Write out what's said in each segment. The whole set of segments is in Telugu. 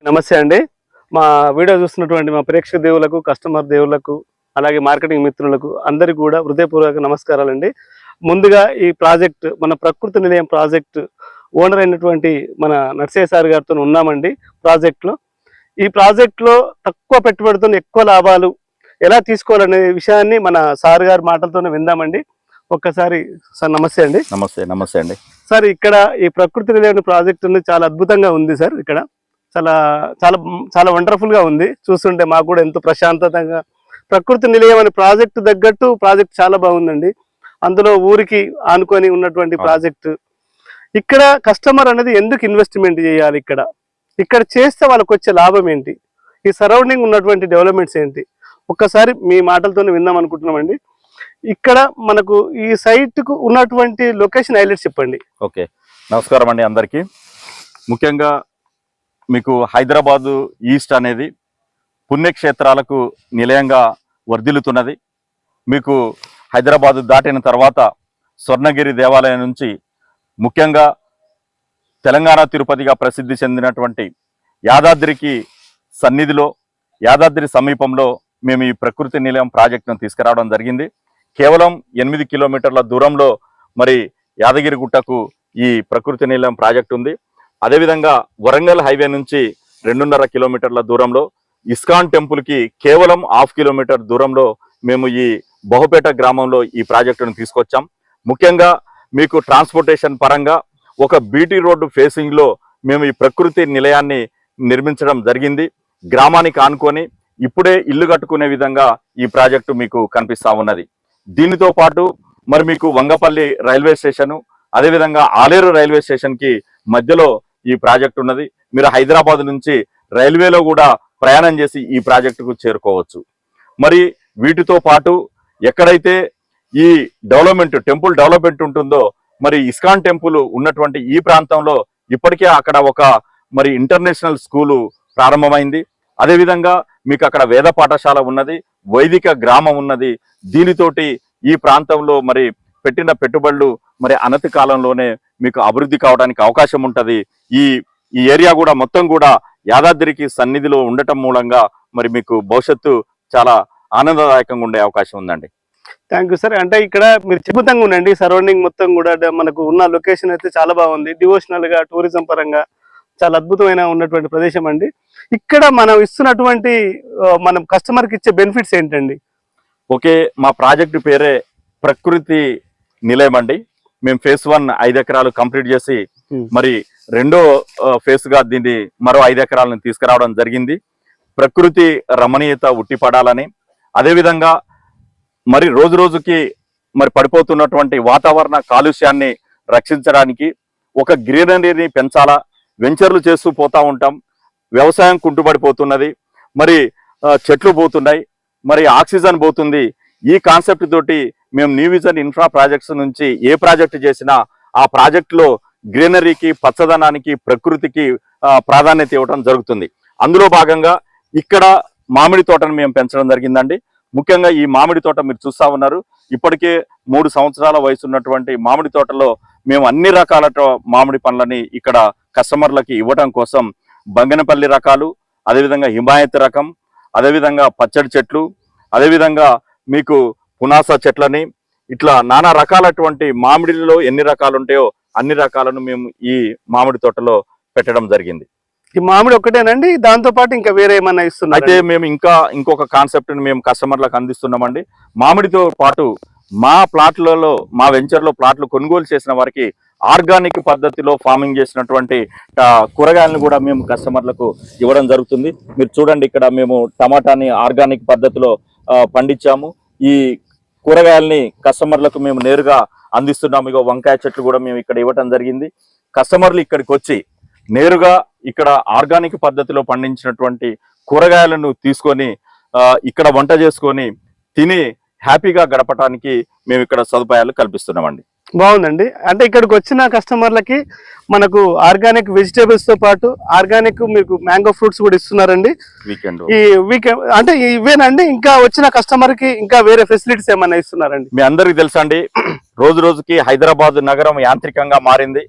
నమస్తే అండి. మా వీడియో చూస్తున్నటువంటి మా ప్రేక్షక దేవులకు, కస్టమర్ దేవులకు, అలాగే మార్కెటింగ్ మిత్రులకు అందరికీ కూడా హృదయపూర్వక నమస్కారాలండి. ముందుగా ఈ ప్రాజెక్ట్ మన ప్రకృతి నిలయం ప్రాజెక్ట్ ఓనర్ అయినటువంటి మన నర్సయ్య సార్ గారితో ఉన్నామండి. ఈ ప్రాజెక్ట్లో తక్కువ పెట్టుబడితో ఎక్కువ లాభాలు ఎలా తీసుకోవాలనే విషయాన్ని మన సార్ గారి మాటలతోనే విందామండి. ఒక్కసారి సార్ నమస్తే అండి. నమస్తే అండి సార్, ఇక్కడ ఈ ప్రకృతి నిలయం ప్రాజెక్ట్ చాలా అద్భుతంగా ఉంది సార్. ఇక్కడ చాలా చాలా చాలా వండర్ఫుల్ గా ఉంది. చూస్తుంటే మాకు కూడా ఎంతో ప్రశాంతంగా ప్రకృతి నిలయం అనే ప్రాజెక్టు తగ్గట్టు ప్రాజెక్ట్ చాలా బాగుందండి. అందులో ఊరికి ఆనుకొని ఉన్నటువంటి ప్రాజెక్టు. ఇక్కడ కస్టమర్ అనేది ఎందుకు ఇన్వెస్ట్మెంట్ చేయాలి, ఇక్కడ చేస్తే వాళ్ళకి వచ్చే లాభం ఏంటి, ఈ సరౌండింగ్ ఉన్నటువంటి డెవలప్మెంట్స్ ఏంటి, ఒక్కసారి మీ మాటలతోనే విందాం అనుకుంటున్నామండి. ఇక్కడ మనకు ఈ సైట్ కు ఉన్నటువంటి లొకేషన్ హైలైట్స్ చెప్పండి. ఓకే, నమస్కారం అండి అందరికీ. ముఖ్యంగా మీకు హైదరాబాదు ఈస్ట్ అనేది పుణ్యక్షేత్రాలకు నిలయంగా వర్ధిల్లుతున్నది. మీకు హైదరాబాదు దాటిన తర్వాత స్వర్ణగిరి దేవాలయం నుంచి ముఖ్యంగా తెలంగాణ తిరుపతిగా ప్రసిద్ధి చెందినటువంటి యాదాద్రికి సన్నిధిలో, యాదాద్రి సమీపంలో మేము ఈ ప్రకృతి నిలయం ప్రాజెక్టును తీసుకురావడం జరిగింది. కేవలం 8 కిలోమీటర్ల దూరంలో మరి యాదగిరి గుట్టకు ఈ ప్రకృతి నిలయం ప్రాజెక్ట్ ఉంది. అదేవిధంగా వరంగల్ హైవే నుంచి 2.5 కిలోమీటర్ల దూరంలో ఇస్కాన్ టెంపుల్కి కేవలం 1/2 కిలోమీటర్ దూరంలో మేము ఈ బహుపేట గ్రామంలో ఈ ప్రాజెక్టును తీసుకొచ్చాం. ముఖ్యంగా మీకు ట్రాన్స్పోర్టేషన్ పరంగా ఒక బీటీ రోడ్డు ఫేసింగ్లో మేము ఈ ప్రకృతి నిలయాన్ని నిర్మించడం జరిగింది. గ్రామానికి ఆనుకొని ఇప్పుడే ఇల్లు కట్టుకునే విధంగా ఈ ప్రాజెక్టు మీకు కనిపిస్తూ ఉన్నది. దీనితో పాటు మరి మీకు వంగపల్లి రైల్వే స్టేషను, అదేవిధంగా ఆలేరు రైల్వే స్టేషన్కి మధ్యలో ఈ ప్రాజెక్ట్ ఉన్నది. మీరు హైదరాబాద్ నుంచి రైల్వేలో కూడా ప్రయాణం చేసి ఈ ప్రాజెక్టుకు చేరుకోవచ్చు. మరి వీటితో పాటు ఎక్కడైతే ఈ టెంపుల్ డెవలప్మెంట్ ఉంటుందో, మరి ఇస్కాన్ టెంపుల్ ఉన్నటువంటి ఈ ప్రాంతంలో ఇప్పటికే అక్కడ ఒక మరి ఇంటర్నేషనల్ స్కూలు ప్రారంభమైంది. అదేవిధంగా మీకు అక్కడ వేద పాఠశాల ఉన్నది, వైదిక గ్రామం ఉన్నది. దీనితోటి ఈ ప్రాంతంలో మరి పెట్టిన పెట్టుబడులు మరి అనతి కాలంలోనే మీకు అభివృద్ధి కావడానికి అవకాశం ఉంటుంది. ఈ ఏరియా కూడా మొత్తం కూడా యాదాద్రికి సన్నిధిలో ఉండటం మూలంగా మరి మీకు భవిష్యత్తు చాలా ఆనందదాయకంగా ఉండే అవకాశం ఉందండి. Thank you sir. అంటే ఇక్కడ మీరు చెబుతంగా ఉండండి, సరౌండింగ్ మొత్తం కూడా మనకు ఉన్న లొకేషన్ అయితే చాలా బాగుంది. డివోషనల్ గా, టూరిజం పరంగా చాలా అద్భుతమైన ఉన్నటువంటి ప్రదేశం అండి. ఇక్కడ మనం ఇస్తున్నటువంటి మనం కస్టమర్ కి ఇచ్చే బెనిఫిట్స్ ఏంటండి? ఓకే, మా ప్రాజెక్టు పేరే ప్రకృతి నిలయం అండి. మేము ఫేజ్ 1 5 ఎకరాలు కంప్లీట్ చేసి మరి రెండో ఫేజ్ గా దీన్ని మరో 5 ఎకరాలను తీసుకురావడం జరిగింది. ప్రకృతి రమణీయత ఉట్టిపడాలని, అదేవిధంగా మరి రోజు రోజుకి మరి పడిపోతున్నటువంటి వాతావరణ కాలుష్యాన్ని రక్షించడానికి ఒక గ్రీనరీని పెంచాలా, వెంచర్లు చేస్తూ పోతా ఉంటాం. వ్యవసాయం కుంటుపడిపోతున్నది, మరి చెట్లు పోతున్నాయి, మరి ఆక్సిజన్ పోతుంది. ఈ కాన్సెప్ట్ తోటి మేము న్యూ విజన్ ఇన్ఫ్రా ప్రాజెక్ట్స్ నుంచి ఏ ప్రాజెక్ట్ చేసినా ఆ ప్రాజెక్టులో గ్రీనరీకి, పచ్చదనానికి, ప్రకృతికి ప్రాధాన్యత ఇవ్వడం జరుగుతుంది. అందులో భాగంగా ఇక్కడ మామిడి తోటను మేము పెంచడం జరిగిందండి. ముఖ్యంగా ఈ మామిడి తోట మీరు చూస్తా ఉన్నారు. ఇప్పటికే 3 సంవత్సరాల వయసు ఉన్నటువంటి మామిడి తోటలో మేము అన్ని రకాల మామిడి పండ్లని ఇక్కడ కస్టమర్లకి ఇవ్వడం కోసం బంగనపల్లి రకాలు, అదేవిధంగా హిమాయత్ రకం, అదేవిధంగా పచ్చడి చెట్లు, అదేవిధంగా మీకు పునాస చెట్లని, ఇట్లా నానా రకాలటువంటి మామిడిలో ఎన్ని రకాలు ఉంటాయో అన్ని రకాలను మేము ఈ మామిడి తోటలో పెట్టడం జరిగింది. ఈ మామిడి ఒక్కటేనండి, దాంతో పాటు ఇంకా వేరే ఏమన్నా ఇస్తున్నా? అయితే మేము ఇంకొక కాన్సెప్ట్ ని మేము కస్టమర్లకు అందిస్తున్నామండి. మామిడితో పాటు మా ప్లాట్లలో, మా వెంచర్లో ప్లాట్లు కొనుగోలు చేసిన వారికి ఆర్గానిక్ పద్ధతిలో ఫార్మింగ్ చేసినటువంటి కూరగాయలను కూడా మేము కస్టమర్లకు ఇవ్వడం జరుగుతుంది. మీరు చూడండి, ఇక్కడ మేము టమాటాని ఆర్గానిక్ పద్ధతిలో పండించాము. ఈ కూరగాయల్ని కస్టమర్లకు మేము నేరుగా అందిస్తున్నాము. ఇగో వంకాయ చెట్లు కూడా మేము ఇక్కడ ఇవ్వటం జరిగింది. కస్టమర్లు ఇక్కడికి వచ్చి నేరుగా ఇక్కడ ఆర్గానిక్ పద్ధతిలో పండించినటువంటి కూరగాయలను తీసుకొని ఇక్కడ వంట చేసుకొని తిని హ్యాపీగా గడపడానికి మేము ఇక్కడ సదుపాయాలు కల్పిస్తున్నామండి. బాగుందండి. అంటే ఇక్కడికి వచ్చిన కస్టమర్లకి మనకు ఆర్గానిక్ వెజిటేబుల్స్ తో పాటు ఆర్గానిక్ మీకు మ్యాంగో ఫ్రూట్స్ కూడా ఇస్తున్నారండి ఈ వీకెండ్. అంటే ఇవేనండి, ఇంకా వచ్చిన కస్టమర్ కి ఇంకా వేరే ఫెసిలిటీస్ ఏమైనా ఇస్తున్నారండి? మీ అందరికి తెలుసా అండి, రోజు రోజుకి హైదరాబాద్ నగరం యాంత్రికంగా మారింది.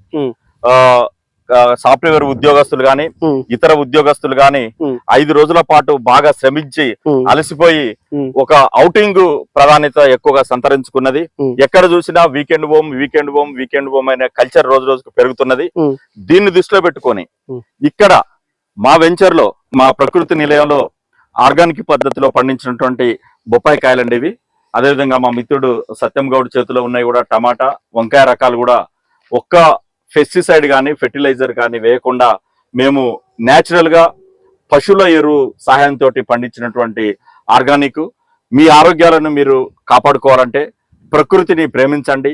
సాఫ్ట్వేర్ ఉద్యోగస్తులు గాని ఇతర ఉద్యోగస్తులు గాని 5 రోజుల పాటు బాగా శ్రమించి అలసిపోయి ఒక ఔటింగ్ ప్రాధాన్యత ఎక్కువగా సంతరించుకున్నది. ఎక్కడ చూసినా వీకెండ్ హోమ్ అనే కల్చర్ రోజు రోజుకు పెరుగుతున్నది. దీన్ని దృష్టిలో పెట్టుకొని ఇక్కడ మా వెంచర్ లో, మా ప్రకృతి నిలయంలో ఆర్గానిక్ పద్ధతిలో పండించినటువంటి బొప్పాయి కాయలండి ఇవి. అదేవిధంగా మా మిత్రుడు సత్యం గౌడ్ చేతిలో ఉన్నాయి కూడా టమాటా, వంకాయ రకాలు కూడా ఒక్క పెస్టిసైడ్ కానీ ఫెర్టిలైజర్ కానీ వేయకుండా మేము న్యాచురల్ గా పశువుల ఎరువు సహాయంతో పండించినటువంటి ఆర్గానిక్. మీ ఆరోగ్యాలను మీరు కాపాడుకోవాలంటే ప్రకృతిని ప్రేమించండి,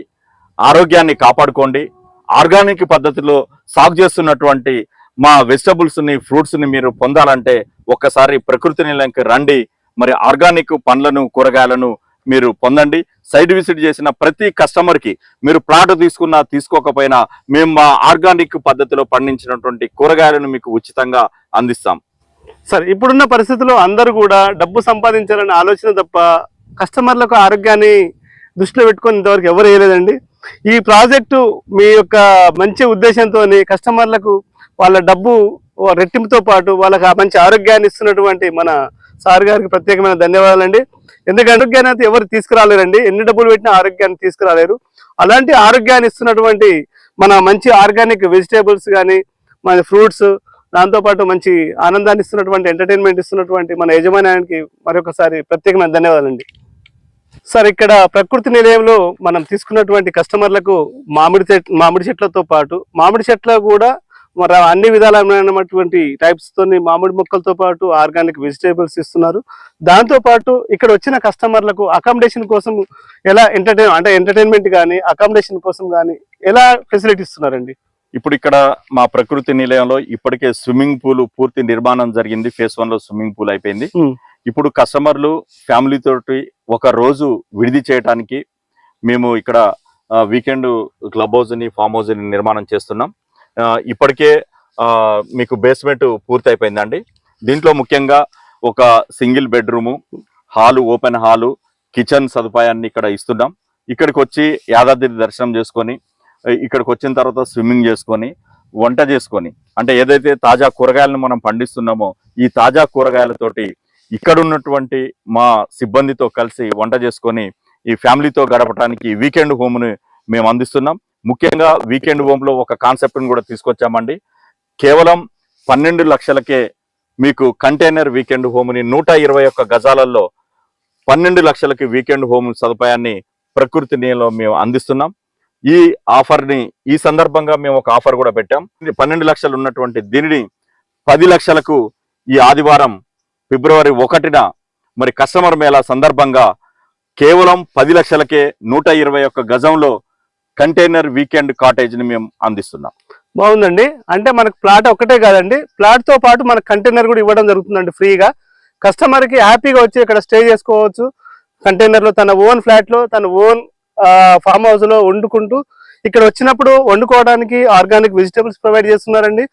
ఆరోగ్యాన్ని కాపాడుకోండి. ఆర్గానిక్ పద్ధతిలో సాగు చేస్తున్నటువంటి మా వెజిటబుల్స్ ని, ఫ్రూట్స్ ని మీరు పొందాలంటే ఒక్కసారి ప్రకృతి నిలయంకి రండి. మరి ఆర్గానిక్ పండ్లను, కూరగాయలను మీరు పొందండి. సైడ్ విజిట్ చేసిన ప్రతి కస్టమర్ కి మీరు ప్లాట్ తీసుకున్నా తీసుకోకపోయినా మేము మా ఆర్గానిక్ పద్ధతిలో పండించినటువంటి కూరగాయలను మీకు ఉచితంగా అందిస్తాం. సార్, ఇప్పుడున్న పరిస్థితుల్లో అందరూ కూడా డబ్బు సంపాదించాలనే ఆలోచన తప్ప కస్టమర్లకు ఆరోగ్యాన్ని దృష్టిలో పెట్టుకొని ఇంతవరకు ఎవరు వేయలేదండి. ఈ ప్రాజెక్టు మీ యొక్క మంచి ఉద్దేశంతో కస్టమర్లకు వాళ్ళ డబ్బు రెట్టింపుతో పాటు వాళ్ళకి ఆ మంచి ఆరోగ్యాన్ని ఇస్తున్నటువంటి మన సార్ గారికి ప్రత్యేకమైన ధన్యవాదాలండి. ఎందుకంటే ఆరోగ్యాన్ని అయితే ఎవరు తీసుకురాలేరండి, ఎన్ని డబ్బులు పెట్టినా ఆరోగ్యాన్ని తీసుకురాలేరు. అలాంటి ఆరోగ్యాన్ని ఇస్తున్నటువంటి మన మంచి ఆర్గానిక్ వెజిటేబుల్స్ కానీ, మన ఫ్రూట్స్, దాంతోపాటు మంచి ఆనందాన్ని ఇస్తున్నటువంటి ఎంటర్టైన్మెంట్ ఇస్తున్నటువంటి మన యజమానికి మరొకసారి ప్రత్యేకమైన ధన్యవాదాలండి. సార్, ఇక్కడ ప్రకృతి నిలయంలో మనం తీసుకున్నటువంటి కస్టమర్లకు మామిడి చెట్లతో పాటు మామిడి చెట్ల కూడా మరి అన్ని విధాలైనటువంటి టైప్స్ తోని మామిడి మొక్కలతో పాటు ఆర్గానిక్ వెజిటేబుల్స్ ఇస్తున్నారు. దాంతో పాటు ఇక్కడ వచ్చిన కస్టమర్లకు అకామిడేషన్ కోసం ఎలా ఎంటర్టైన్మెంట్ కానీ అకామిడేషన్ కోసం కానీ ఎలా ఫెసిలిటీ ఇస్తున్నారండి? ఇప్పుడు ఇక్కడ మా ప్రకృతి నిలయంలో ఇప్పటికే స్విమ్మింగ్ పూల్ పూర్తి నిర్మాణం జరిగింది. ఫేజ్ 1 లో స్విమ్మింగ్ పూల్ అయిపోయింది. ఇప్పుడు కస్టమర్లు ఫ్యామిలీ తోటి ఒక రోజు విడిది చేయడానికి మేము ఇక్కడ వీకెండ్ క్లబ్ హౌస్ ని, ఫామ్ హౌస్ ని నిర్మాణం చేస్తున్నాం. ఇప్పటికే మీకు బేస్మెంట్ పూర్తి అయిపోయిందండి. దీంట్లో ముఖ్యంగా ఒక single bedroom, hall, open hall, kitchen సదుపాయాన్ని ఇక్కడ ఇస్తున్నాం. ఇక్కడికి వచ్చి యాదాద్రి దర్శనం చేసుకొని ఇక్కడికి వచ్చిన తర్వాత స్విమ్మింగ్ చేసుకొని వంట చేసుకొని, అంటే ఏదైతే తాజా కూరగాయలను మనం పండిస్తున్నామో ఈ తాజా కూరగాయలతోటి ఇక్కడ ఉన్నటువంటి మా సిబ్బందితో కలిసి వంట చేసుకొని ఈ ఫ్యామిలీతో గడపడానికి వీకెండ్ హోమ్ని మేము అందిస్తున్నాం. ముఖ్యంగా వీకెండ్ హోమ్ లో ఒక కాన్సెప్ట్ని కూడా తీసుకొచ్చామండి. కేవలం 12 లక్షలకే మీకు కంటైనర్ వీకెండ్ హోమ్ని 121 గజాలలో 12 లక్షలకి వీకెండ్ హోమ్ సదుపాయాన్ని ప్రకృతి నిలయంలో మేము అందిస్తున్నాం. ఈ ఆఫర్ని ఈ సందర్భంగా మేము ఒక ఆఫర్ కూడా పెట్టాం. 12 లక్షలు ఉన్నటువంటి దీనిని 10 లక్షలకు ఈ ఆదివారం ఫిబ్రవరి 1న మరి కస్టమర్ మేళా సందర్భంగా కేవలం 10 లక్షలకే 121 గజంలో కంటైనర్ వీకెండ్ కాటేజ్ ని మేము అందిస్తున్నాం. బాగుందండి. అంటే మనకు ప్లాట్ ఒకటే కాదండి, ప్లాట్ తో పాటు మనకు కంటైనర్ కూడా ఇవ్వడం జరుగుతుందండి ఫ్రీగా. కస్టమర్ కి హ్యాపీగా వచ్చి ఇక్కడ స్టే చేసుకోవచ్చు. కంటైనర్ లో తన ఓన్ ఫ్లాట్ లో, తన ఓన్ ఫామ్ హౌస్ లో వండుకుంటూ ఇక్కడ వచ్చినప్పుడు వండుకోవడానికి ఆర్గానిక్ వెజిటేబుల్స్ ప్రొవైడ్ చేస్తున్నారండి.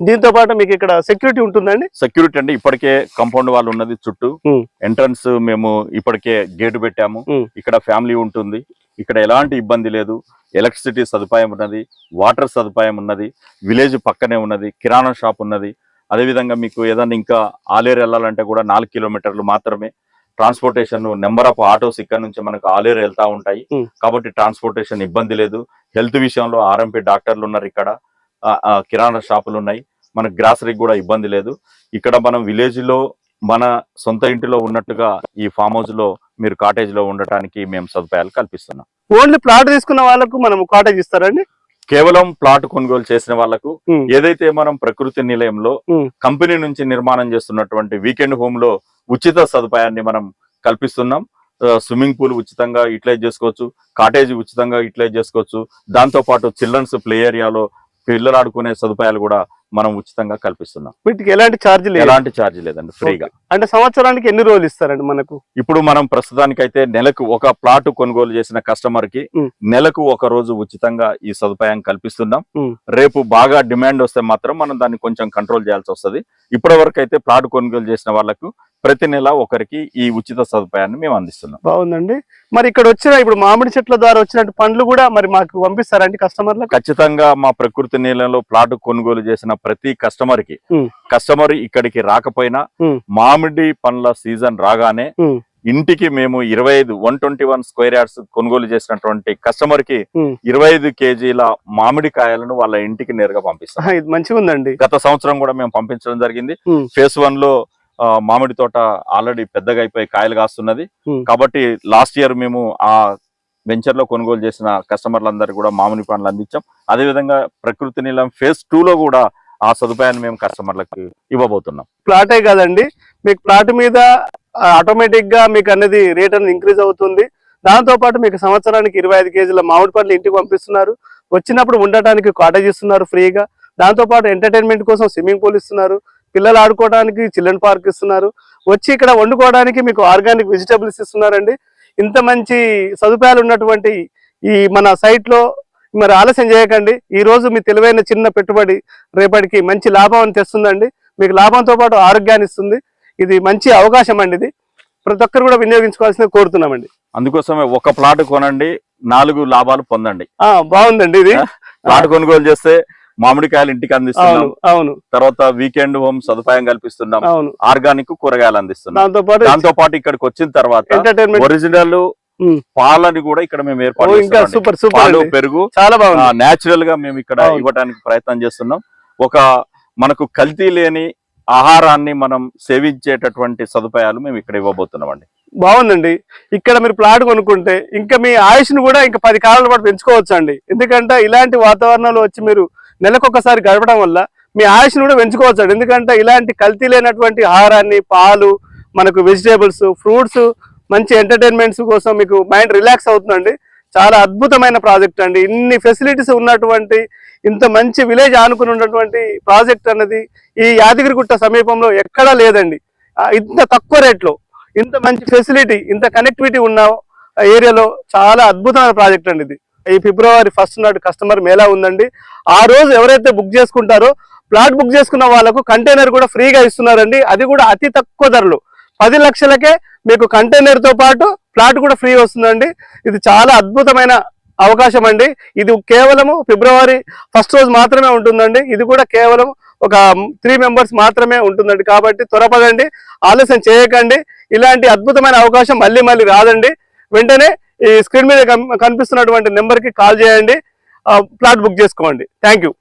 దీంతో పాటు మీకు ఇక్కడ సెక్యూరిటీ ఉంటుందండి. సెక్యూరిటీ అంటే ఇప్పటికే కాంపౌండ్ వాళ్ళు ఉన్నది, చుట్టూ ఎంట్రన్స్ మేము ఇప్పటికే గేటు పెట్టాము. ఇక్కడ ఫ్యామిలీ ఉంటుంది, ఇక్కడ ఎలాంటి ఇబ్బంది లేదు. ఎలక్ట్రిసిటీ సదుపాయం ఉన్నది, వాటర్ సదుపాయం ఉన్నది, విలేజ్ పక్కనే ఉన్నది, కిరాణా షాప్ ఉన్నది. అదేవిధంగా మీకు ఏదన్నా ఇంకా ఆలేరు వెళ్ళాలంటే కూడా 4 కిలోమీటర్లు మాత్రమే. ట్రాన్స్పోర్టేషన్ నెంబర్ ఆఫ్ ఆటోస్ ఇక్కడ నుంచి మనకు ఆలేరు వెళ్తా ఉంటాయి కాబట్టి ట్రాన్స్పోర్టేషన్ ఇబ్బంది లేదు. హెల్త్ విషయంలో ఆర్ఎంపీ డాక్టర్లు ఉన్నారు, ఇక్కడ కిరాణా షాపులు ఉన్నాయి, మనకు గ్రాసరీకి కూడా ఇబ్బంది లేదు. ఇక్కడ మనం విలేజ్ లో మన సొంత ఇంటిలో ఉన్నట్టుగా ఈ ఫామ్ హౌస్ లో మీరు కాటేజ్ లో ఉండటానికి మేము సదుపాయాలు కల్పిస్తున్నాం. ఓన్లీ ప్లాట్ తీసుకున్న వాళ్ళకు మనం కాటేజ్ ఇస్తారండి? కేవలం ప్లాట్ కొనుగోలు చేసిన వాళ్లకు ఏదైతే మనం ప్రకృతి నిలయంలో కంపెనీ నుంచి నిర్మాణం చేస్తున్నటువంటి వీకెండ్ హోమ్ లో ఉచిత సదుపాయాన్ని మనం కల్పిస్తున్నాం. స్విమ్మింగ్ పూల్ ఉచితంగా యూటిలైజ్ చేసుకోవచ్చు, కాటేజ్ ఉచితంగా యూటిలైజ్ చేసుకోవచ్చు. దాంతో పాటు చిల్డ్రన్స్ ప్లే ఏరియాలో పిల్లలు ఆడుకునే సదుపాయాలు కూడా మనం ఉచితంగా కల్పిస్తున్నాం. వీటికి ఎలాంటి ఛార్జ్ లేదండి, ఫ్రీగా. అంటే సంవత్సరానికి ఎన్ని రోజులు ఇస్తారండి మనకు? ఇప్పుడు మనం ప్రస్తుతానికైతే నెలకు ఒక ప్లాట్ కొనుగోలు చేసిన కస్టమర్ కి నెలకు ఒక రోజు ఉచితంగా ఈ సదుపాయం కల్పిస్తున్నాం. రేపు బాగా డిమాండ్ వస్తే మాత్రం మనం దాన్ని కొంచెం కంట్రోల్ చేయాల్సి వస్తుంది. ఇప్పటి వరకు అయితే ప్లాట్ కొనుగోలు చేసిన వాళ్ళకు ప్రతి నెల ఒకరికి ఈ ఉచిత సదుపాయాన్ని మేము అందిస్తున్నాం. బాగుందండి. మరి ఇక్కడ వచ్చిన ఇప్పుడు మామిడి చెట్ల ద్వారా వచ్చినట్టు పండ్లు కూడా మరి మాకు పంపిస్తారండి కస్టమర్లకు? ఖచ్చితంగా మా ప్రకృతి నీళ్ళలో ప్లాట్ కొనుగోలు చేసిన ప్రతి కస్టమర్ ఇక్కడికి రాకపోయినా మామిడి పండ్ల సీజన్ రాగానే ఇంటికి మేము 121 స్క్వేర్ యార్డ్స్ కొనుగోలు చేసినటువంటి కస్టమర్ కి 25 కేజీల మామిడికాయలను వాళ్ళ ఇంటికి నేరుగా పంపిస్తాం. ఇది మంచిగా ఉందండి. గత సంవత్సరం కూడా మేము పంపించడం జరిగింది. ఫేజ్ 1 లో మామిడి తోట ఆల్రెడీ పెద్దగా అయిపోయి కాయలు కాస్తున్నది. కాబట్టి లాస్ట్ ఇయర్ మేము ఆ వెంచర్ లో కొనుగోలు చేసిన కస్టమర్లందరూ కూడా మామిడి పండ్లు అందించాం. అదేవిధంగా ప్రకృతి నీలం ఫేజ్ 2 లో కూడా ఆ సదుపాయాన్ని మేము కస్టమర్లకు ఇవ్వబోతున్నాం. ప్లాటే కాదండి, మీకు ప్లాట్ మీద ఆటోమేటిక్ గా మీకు అనేది రేట్ అనేది ఇంక్రీజ్ అవుతుంది. దాంతో పాటు మీకు సంవత్సరానికి 25 కేజీల మామిడి పండ్లు ఇంటికి పంపిస్తున్నారు. వచ్చినప్పుడు ఉండటానికి కాటేజ్ ఇస్తున్నారు ఫ్రీగా. దాంతో పాటు ఎంటర్టైన్మెంట్ కోసం స్విమ్మింగ్ పూల్ ఇస్తున్నారు. పిల్లలు ఆడుకోవడానికి చిల్డ్రన్ పార్క్ ఇస్తున్నారు. వచ్చి ఇక్కడ వండుకోవడానికి మీకు ఆర్గానిక్ వెజిటబుల్స్ ఇస్తున్నారండి. ఇంత మంచి సదుపాయాలు ఉన్నటువంటి ఈ మన సైట్ లో మరి ఆలస్యం చేయకండి. ఈ రోజు మీ తెలివైన చిన్న పెట్టుబడి రేపటికి మంచి లాభం తెస్తుందండి. మీకు లాభంతో పాటు ఆరోగ్యాన్ని ఇస్తుంది. ఇది మంచి అవకాశం అండి. ఇది ప్రతి ఒక్కరు కూడా వినియోగించుకోవాల్సింది కోరుతున్నామండి. అందుకోసమే ఒక ప్లాట్ కొనండి, 4 లాభాలు పొందండి. బాగుందండి. ఇది ప్లాట్ కొనుగోలు చేస్తే మామిడికాయలు ఇంటికి అందిస్తున్నాం. అవును. తర్వాత వీకెండ్ హోమ్ సదుపాయం కల్పిస్తున్నాం. అవును. ఆర్గానిక్ కూరగాయలు అందిస్తున్నాం. దాంతో పాటు ఇక్కడికి వచ్చిన తర్వాత ఒరిజినల్ పాలని కూడా ఇక్కడ మేము ఏర్పాటు చేస్తున్నాం. పాలు పెరుగు చాలా బాగుంది. నేచురల్ గా మేము ఇక్కడ ఇవ్వడానికి ప్రయత్నం చేస్తున్నాం. మనకు కల్తీ లేని ఆహారాన్ని మనం సేవించేటటువంటి సదుపాయాలు మేము ఇక్కడ ఇవ్వబోతున్నాం అండి. బాగుందండి. ఇక్కడ మీరు ప్లాట్ కొనుక్కుంటే ఇంకా మీ ఆయుష్ను కూడా ఇంకా 10 కాలాల పాటు పెంచుకోవచ్చు అండి. ఎందుకంటే ఇలాంటి వాతావరణంలో వచ్చి మీరు నెలకొకసారి గడపడం వల్ల మీ ఆయుష్ను కూడా పెంచుకోవచ్చు అండి. ఎందుకంటే ఇలాంటి కల్తీ లేనటువంటి ఆహారాన్ని, పాలు, మనకు వెజిటేబుల్స్, ఫ్రూట్స్, మంచి ఎంటర్టైన్మెంట్స్ కోసం మీకు మైండ్ రిలాక్స్ అవుతుందండి. చాలా అద్భుతమైన ప్రాజెక్ట్ అండి. ఇన్ని ఫెసిలిటీస్ ఉన్నటువంటి ఇంత మంచి విలేజ్ ఆనుకుని ఉన్నటువంటి ప్రాజెక్ట్ అన్నది ఈ యాదగిరిగుట్ట సమీపంలో ఎక్కడా లేదండి. ఇంత తక్కువ రేట్లో ఇంత మంచి ఫెసిలిటీ, ఇంత కనెక్టివిటీ ఉన్న ఏరియాలో చాలా అద్భుతమైన ప్రాజెక్ట్ అండి ఇది. ఈ ఫిబ్రవరి 1 నాడు కస్టమర్ మేళా ఉందండి. ఆ రోజు ఎవరైతే బుక్ చేసుకుంటారో ప్లాట్ బుక్ చేసుకున్న వాళ్ళకు కంటైనర్ కూడా ఫ్రీగా ఇస్తున్నారండి. అది కూడా అతి తక్కువ ధరలో 10 లక్షలకే మీకు కంటైనర్ తో పాటు ప్లాట్ కూడా ఫ్రీ వస్తుందండి. ఇది చాలా అద్భుతమైన అవకాశం అండి. ఇది కేవలం ఫిబ్రవరి 1 రోజు మాత్రమే ఉంటుందండి. ఇది కూడా కేవలం ఒక 3 మెంబర్స్ మాత్రమే ఉంటుందండి. కాబట్టి త్వరపడండి, ఆలస్యం చేయకండి. ఇలాంటి అద్భుతమైన అవకాశం మళ్ళీ రాదండి. వెంటనే ఈ స్క్రీన్ మీద కనిపిస్తున్నటువంటి నెంబర్కి కాల్ చేయండి, ప్లాట్ బుక్ చేసుకోండి. Thank you.